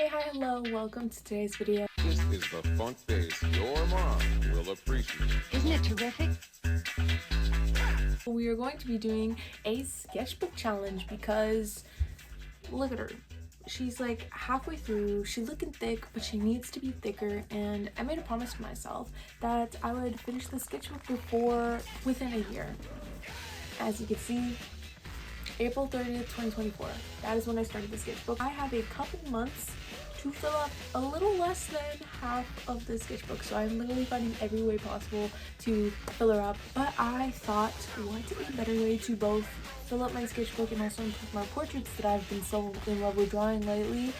Hey, hi, hello, welcome to today's video. This is the funk bass your mom will appreciate. Isn't it terrific? We are going to be doing a sketchbook challenge because look at her. She's like halfway through, she's looking thick, but she needs to be thicker, and I made a promise to myself that I would finish the sketchbook within a year. As you can see, April 30th, 2024. That is when I started the sketchbook. I have a couple months to fill up a little less than half of the sketchbook, so I'm literally finding every way possible to fill her up. But I thought, what a better way to both fill up my sketchbook and also improve my portraits that I've been so in love with drawing lately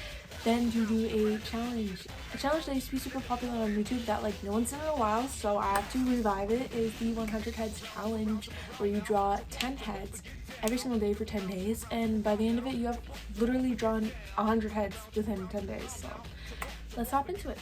than to do a challenge. A challenge that used to be super popular on YouTube that like no one's done in a while, so I have to revive it, is the 100 heads challenge, where you draw 10 heads every single day for 10 days, and by the end of it you have literally drawn 100 heads within 10 days. So let's hop into it.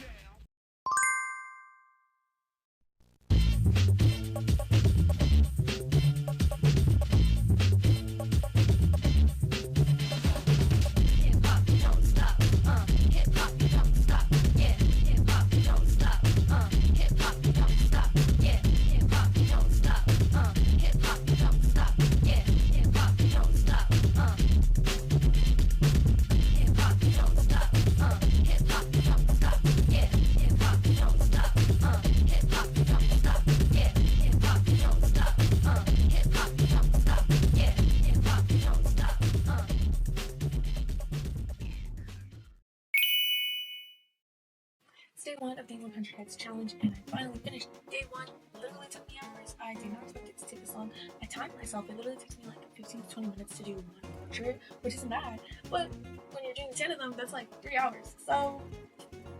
It's day one of the 100 heads challenge, and I finally finished day one. Literally took me hours. I did not expect it to take this long. I timed myself. It literally takes me like 15 to 20 minutes to do one portrait, which isn't bad, but when you're doing 10 of them, that's like 3 hours. So,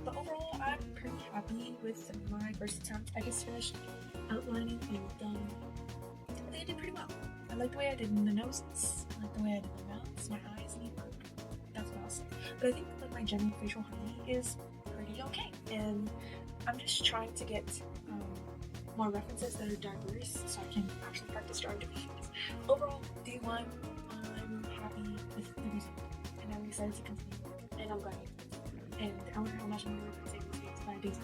but overall, I'm pretty happy with my first attempt. I just finished outlining and I think I did pretty well. I like the way I did in the noses. I like the way I did my mouths, my eyes, and even that's what I'll say. But I think like my general facial harmony is pretty okay, and I'm just trying to get more references that are diverse so I can actually practice drawing different things. Overall, day one, I'm happy with the result, and I'm excited to continue, and I'm glad I did it. And I wonder how much I'm going to take these days by days,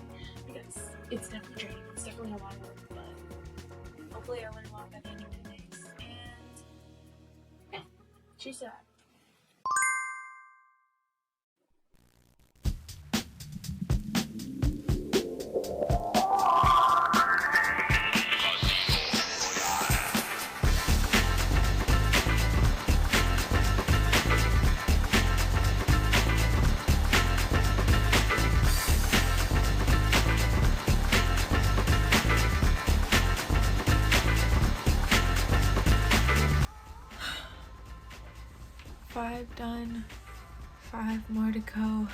because it's definitely draining. It's definitely a lot of work, but hopefully I learn a lot by the end of 10 days. And yeah, cheers to that. Five done, 5 more to go.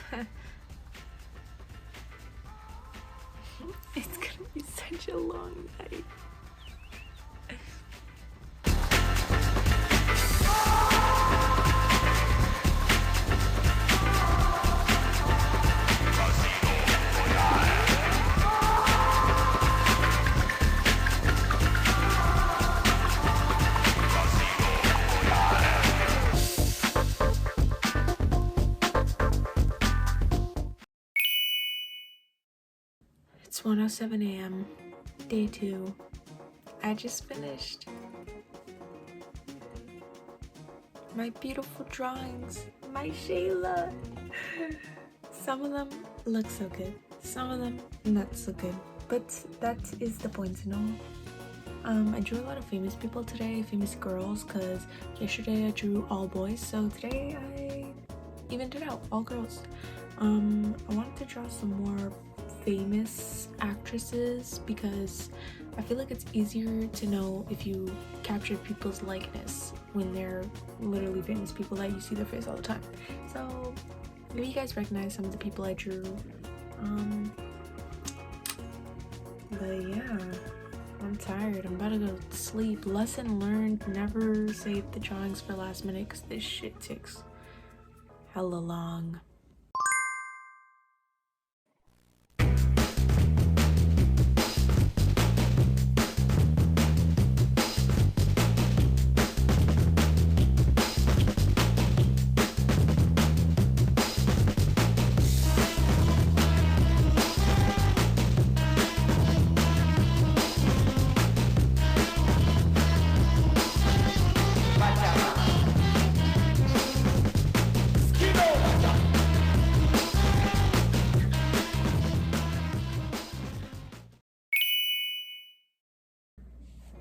It's gonna be such a long night. It's 1:07 a.m. day 2. I just finished my beautiful drawings, my Shayla. Some of them look so good, some of them not so good, but that is the point to know. I drew a lot of famous people today, famous girls, because yesterday I drew all boys, so today I evened it out, all girls. I wanted to draw some more famous actresses because I feel like it's easier to know if you capture people's likeness when they're literally famous people that you see their face all the time. So maybe you guys recognize some of the people I drew. But yeah, I'm tired. I'm about to go to sleep. Lesson learned, never save the drawings for last minute because this shit takes hella long.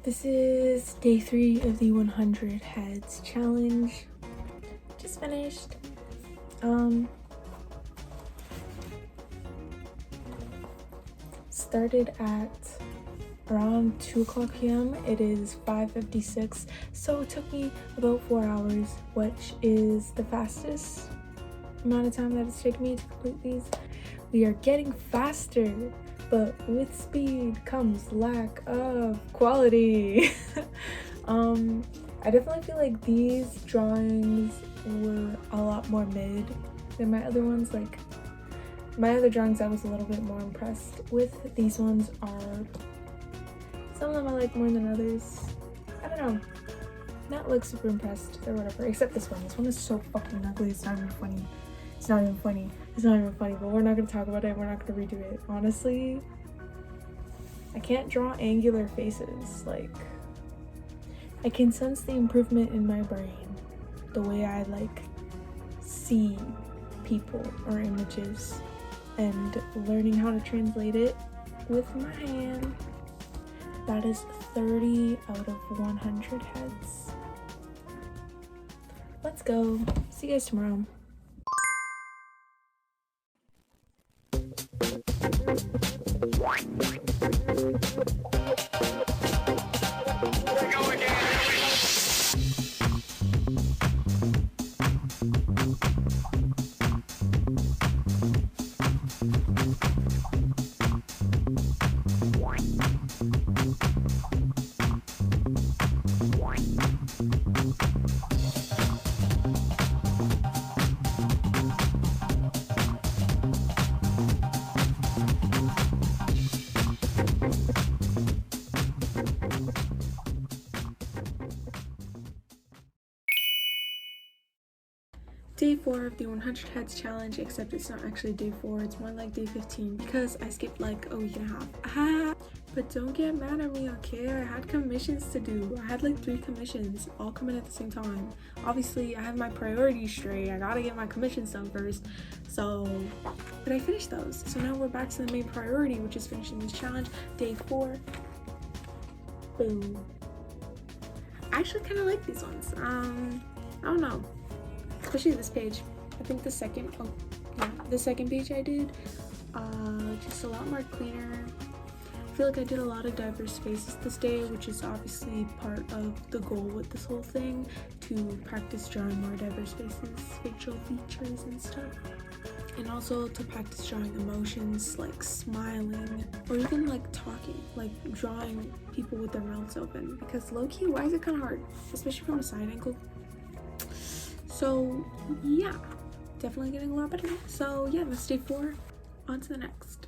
This is day 3 of the 100 heads challenge. Just finished. Started at around 2:00 p.m. It is 5:56, so it took me about 4 hours, which is the fastest amount of time that it's taken me to complete these. We are getting faster, but with speed comes lack of quality. I definitely feel like these drawings were a lot more mid than my other ones. Like my other drawings I was a little bit more impressed with. These ones are, some of them I like more than others. I don't know, not like super impressed or whatever, except this one. This one is so fucking ugly, it's not even funny. It's not even funny, but we're not gonna talk about it. We're not gonna redo it. Honestly, I can't draw angular faces. Like, I can sense the improvement in my brain, the way I like see people or images, and learning how to translate it with my hand. That is 30 out of 100 heads. Let's go. See you guys tomorrow. Day 4 of the 100 heads challenge, except it's not actually day 4, it's more like day 15 because I skipped like a week and a half. Ah, but don't get mad at me, okay? I had commissions to do. I had like 3 commissions all coming at the same time. Obviously, I have my priorities straight. I gotta get my commissions done first. So, but I finished those. So now we're back to the main priority, which is finishing this challenge. Day 4. Boom. I actually kind of like these ones. I don't know. Especially this page. I think the second page I did, just a lot more cleaner. I feel like I did a lot of diverse faces this day, which is obviously part of the goal with this whole thing, to practice drawing more diverse faces, facial features and stuff. And also to practice drawing emotions, like smiling, or even like talking, like drawing people with their mouths open. Because low-key, why is it kind of hard? Especially from a side angle. So yeah, definitely getting a lot better. So yeah, that's day 4. On to the next.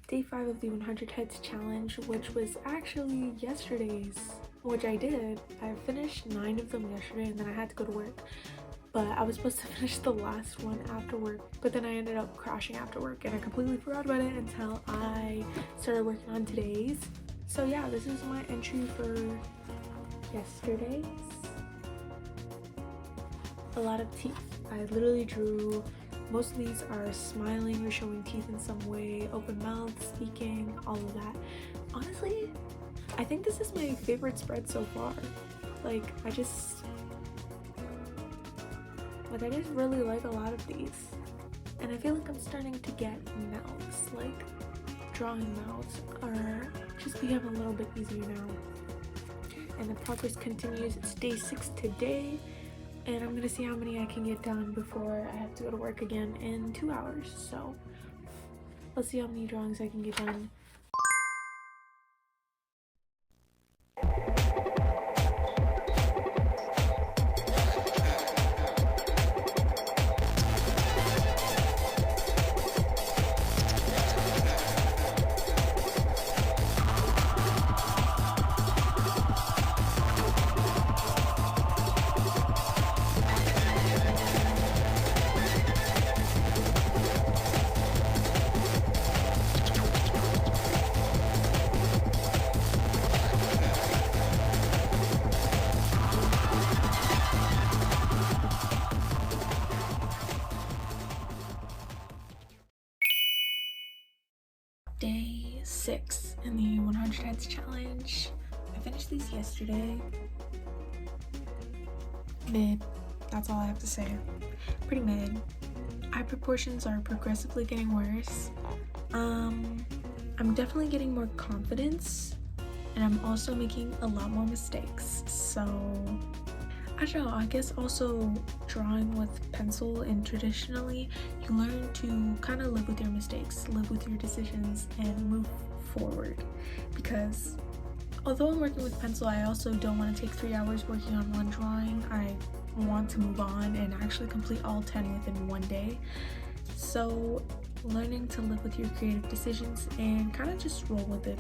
Day 5 of the 100 heads challenge, which was actually yesterday's, which I did. I finished 9 of them yesterday and then I had to go to work. But I was supposed to finish the last one after work, but then I ended up crashing after work and I completely forgot about it until I started working on today's. So yeah, this is my entry for yesterday's. A lot of teeth. I literally drew, most of these are smiling or showing teeth in some way, open mouth, speaking, all of that. Honestly, I think this is my favorite spread so far. Like, I just really like a lot of these. And I feel like I'm starting to get mouths, like drawing mouths are just becoming a little bit easier now. And the progress continues. It's day 6 today. And I'm gonna see how many I can get done before I have to go to work again in 2 hours. So let's see how many drawings I can get done. 6 in the 100 heads challenge. I finished these yesterday. Mid. That's all I have to say. Pretty mid. Eye proportions are progressively getting worse. I'm definitely getting more confidence, and I'm also making a lot more mistakes. So I don't know, I guess also drawing with pencil, and traditionally you learn to kind of live with your mistakes, live with your decisions, and move forward. Because although I'm working with pencil, I also don't want to take 3 hours working on one drawing. I want to move on and actually complete all 10 within one day. So learning to live with your creative decisions and kind of just roll with it.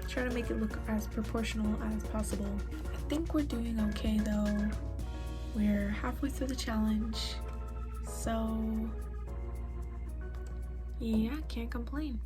Try to make it look as proportional as possible. I think we're doing okay though. We're halfway through the challenge, so yeah, can't complain.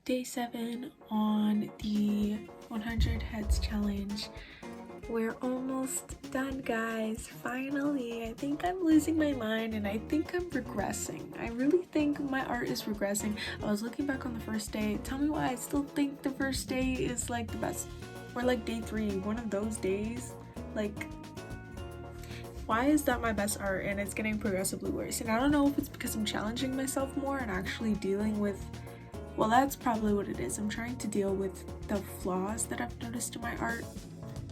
Day 7 on the 100 heads challenge. We're almost done, guys. Finally. I think I'm losing my mind and I think I'm regressing. I really think my art is regressing. I was looking back on the first day. Tell me why I still think the first day is like the best, or like day 3, one of those days. Like, why is that my best art and it's getting progressively worse? And I don't know if it's because I'm challenging myself more and actually dealing with, well, that's probably what it is. I'm trying to deal with the flaws that I've noticed in my art.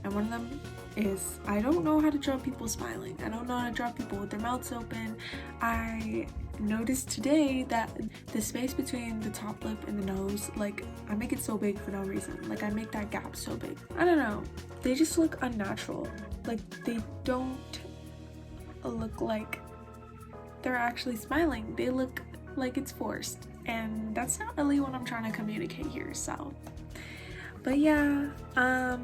And one of them is I don't know how to draw people smiling. I don't know how to draw people with their mouths open. I noticed today that the space between the top lip and the nose, like, I make it so big for no reason. Like, I make that gap so big. I don't know. They just look unnatural. Like, they don't look like they're actually smiling. They look like it's forced. And that's not really what I'm trying to communicate here, so. But yeah, I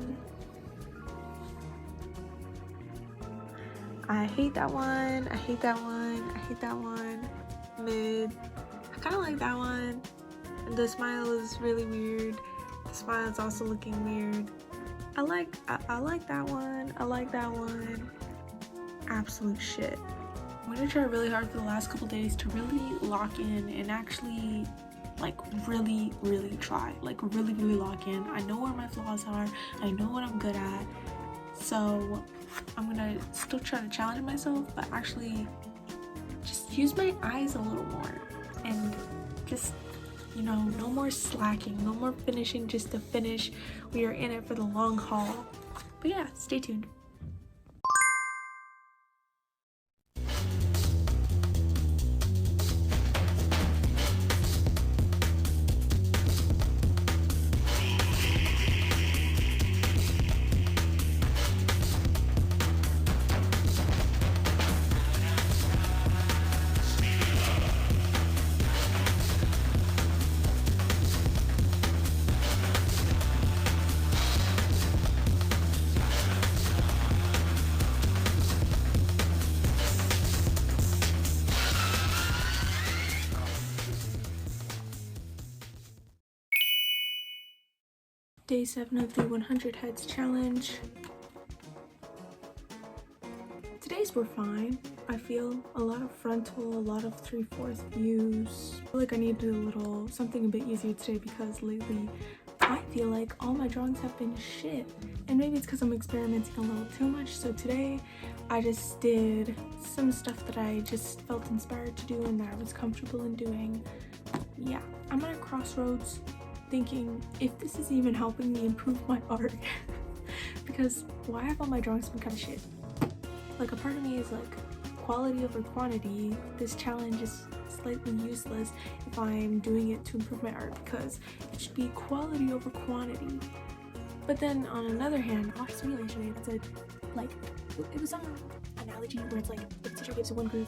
hate that one, I hate that one, I hate that one. Mid. I kind of like that one. The smile is really weird. The smile is also looking weird. I like that one. I like that one. Absolute shit. I'm gonna try really hard for the last couple days to really lock in and actually like really try, like really lock in. I know where my flaws are. I know what I'm good at. So I'm gonna still try to challenge myself, but actually just use my eyes a little more and just, you know, no more slacking, no more finishing just to finish. We are in it for the long haul. But yeah, stay tuned. Day 7 of the 100 heads challenge. Today's were fine. I feel a lot of frontal, a lot of 3/4 views. I feel like I need to do a little something a bit easier today because lately I feel like all my drawings have been shit. And maybe it's because I'm experimenting a little too much. So today I just did some stuff that I just felt inspired to do and that I was comfortable in doing. Yeah, I'm at a crossroads thinking if this is even helping me improve my art. Because why have all my drawings been kind of shit? Like, a part of me is like, quality over quantity. This challenge is slightly useless if I'm doing it to improve my art, because it should be quality over quantity. But then on another hand, I watched simulation and it said, like, it was some analogy analogy where it's like the teacher gives one group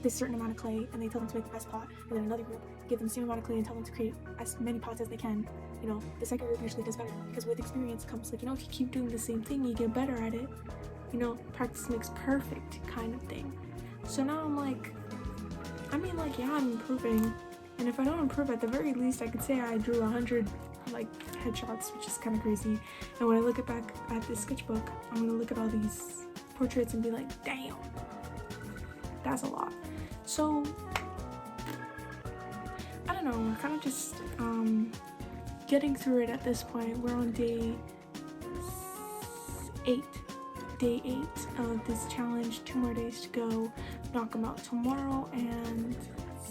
this certain amount of clay and they tell them to make the best pot, and then another group give them the same amount of clay and tell them to create as many pots as they can. You know, the second group usually does better because with experience comes, like, you know, if you keep doing the same thing, you get better at it. You know, practice makes perfect kind of thing. So now I'm like, I mean, like, yeah, I'm improving, and if I don't improve, at the very least I could say I drew 100 like headshots, which is kind of crazy. And when I look back at this sketchbook, I'm gonna look at all these portraits and be like, damn, that's a lot. So I don't know, we're kind of just getting through it at this point. We're on day 8 of this challenge. 2 more days to go. Knock them out tomorrow and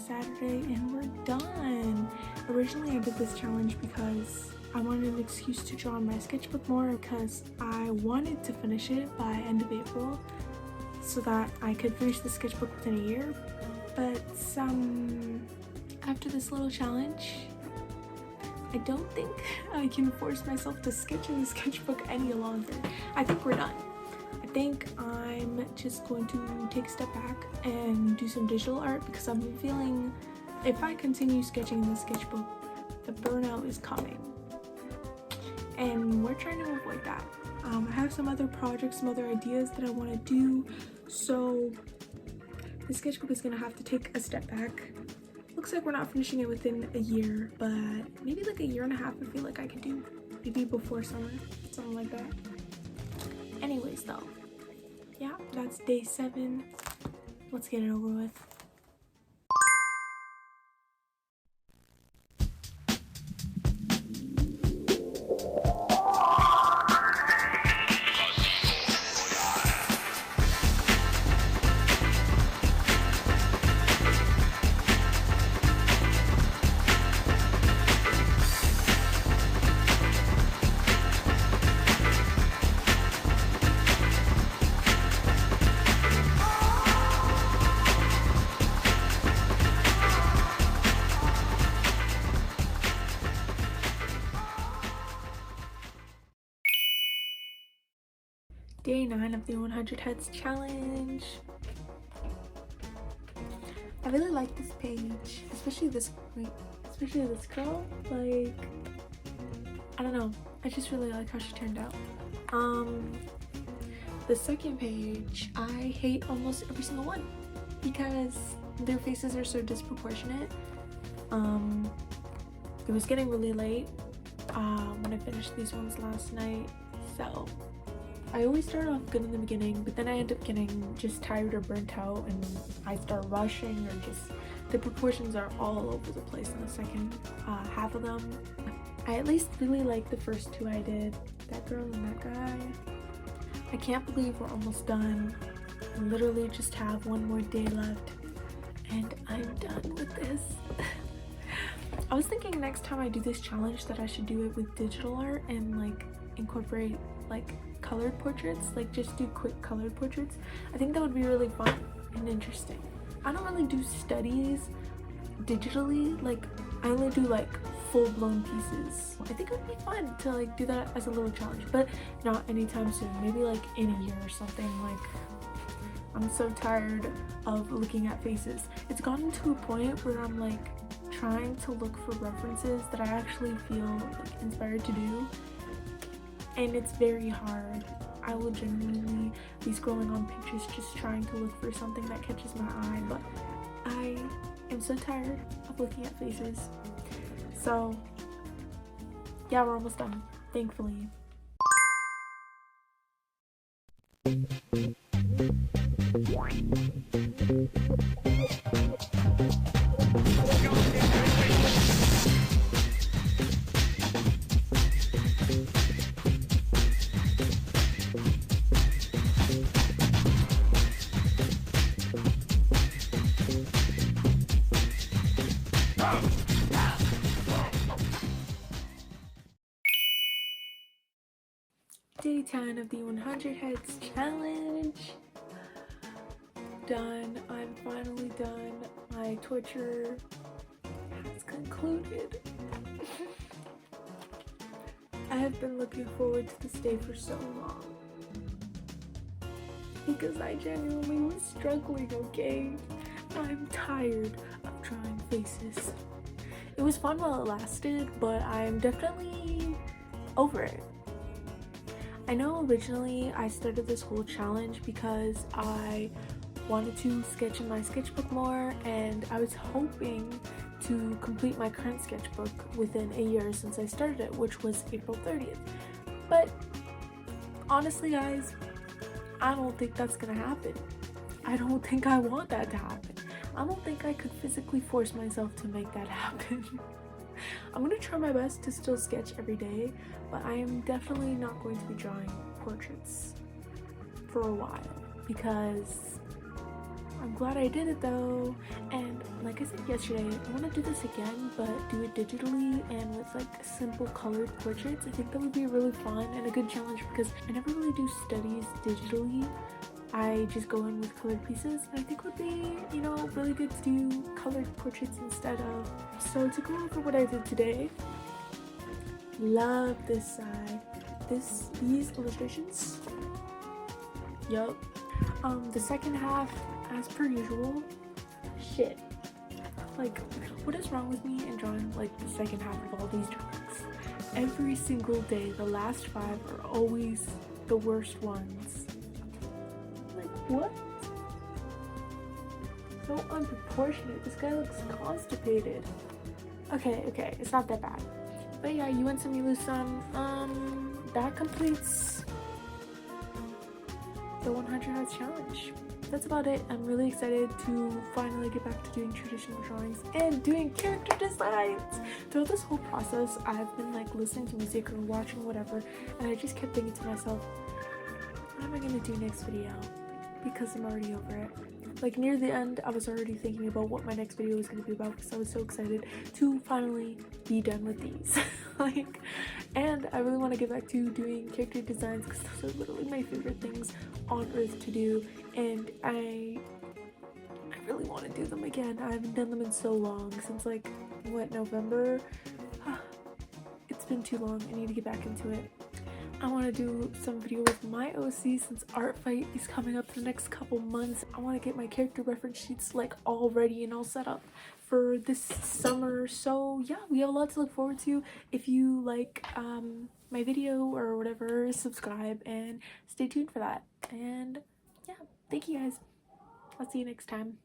Saturday, and we're done. Originally I did this challenge because I wanted an excuse to draw on my sketchbook more, because I wanted to finish it by end of April so that I could finish the sketchbook within a year. But after this little challenge, I don't think I can force myself to sketch in the sketchbook any longer. I think we're done. I think I'm just going to take a step back and do some digital art, because I've been feeling if I continue sketching in the sketchbook, the burnout is coming. And we're trying to avoid that. I have some other projects, some other ideas that I want to do, so the sketchbook is going to have to take a step back. Looks like we're not finishing it within a year, but maybe like a year and a half I feel like I could do. Maybe before summer, something like that. Anyways though, yeah, that's day 7. Let's get it over with. Day 9 of the 100 Heads challenge. I really like this page, especially this girl. Like, I don't know, I just really like how she turned out. The second page, I hate almost every single one because their faces are so disproportionate. It was getting really late when I finished these ones last night, so I always start off good in the beginning, but then I end up getting just tired or burnt out, and I start rushing, or just the proportions are all over the place in the second half of them. I at least really like the first 2 I did, that girl and that guy. I can't believe we're almost done. I literally just have 1 more day left, and I'm done with this. I was thinking next time I do this challenge that I should do it with digital art and like incorporate like colored portraits, like just do quick colored portraits. I think that would be really fun and interesting. I don't really do studies digitally, like I only do like full-blown pieces. I think it would be fun to like do that as a little challenge, but not anytime soon, maybe like in a year or something. Like, I'm so tired of looking at faces. It's gotten to a point where I'm like trying to look for references that I actually feel like inspired to do, and it's very hard. I will genuinely be scrolling on Pinterest just trying to look for something that catches my eye, but I am so tired of looking at faces. So yeah, we're almost done, thankfully. Day 10 of the 100 Heads challenge. Done. I'm finally done. My torture has concluded. I have been looking forward to this day for so long. because I genuinely was struggling, okay? I'm tired of drawing faces. It was fun while it lasted, but I'm definitely over it. I know originally I started this whole challenge because I wanted to sketch in my sketchbook more, and I was hoping to complete my current sketchbook within a year since I started it, which was April 30th. But honestly, guys, I don't think that's gonna happen. I don't think I want that to happen. I don't think I could physically force myself to make that happen. I'm gonna try my best to still sketch every day, but I am definitely not going to be drawing portraits for a while because I'm glad I did it though. And like I said yesterday, I want to do this again, but do it digitally and with like simple colored portraits. I think that would be really fun and a good challenge because I never really do studies digitally. I just go in with colored pieces, and I think it would be, you know, really good to do colored portraits instead of. So to go over what I did today, love this side, these illustrations. Yup. The second half, as per usual, shit. Like, what is wrong with me in drawing like the second half of all these drawings? Every single day, the last 5 are always the worst ones. What? So unproportionate. This guy looks constipated. Okay, it's not that bad. But yeah, you win some, you lose some. That completes the 100 Hearts challenge. That's about it. I'm really excited to finally get back to doing traditional drawings and doing character designs. Throughout this whole process, I've been like listening to music or watching whatever, and I just kept thinking to myself, what am I gonna do next video? Because I'm already over it. Like near the end, I was already thinking about what my next video was going to be about because I was so excited to finally be done with these. And I really want to get back to doing character designs because those are literally my favorite things on earth to do, and I really want to do them again. I haven't done them in so long, since like, what, November? It's been too long. I need to get back into it. I want to do some video with my OC since Art Fight is coming up the next couple months. I want to get my character reference sheets like all ready and all set up for this summer. So yeah, we have a lot to look forward to. If you like my video or whatever, subscribe and stay tuned for that. And yeah, thank you guys. I'll see you next time.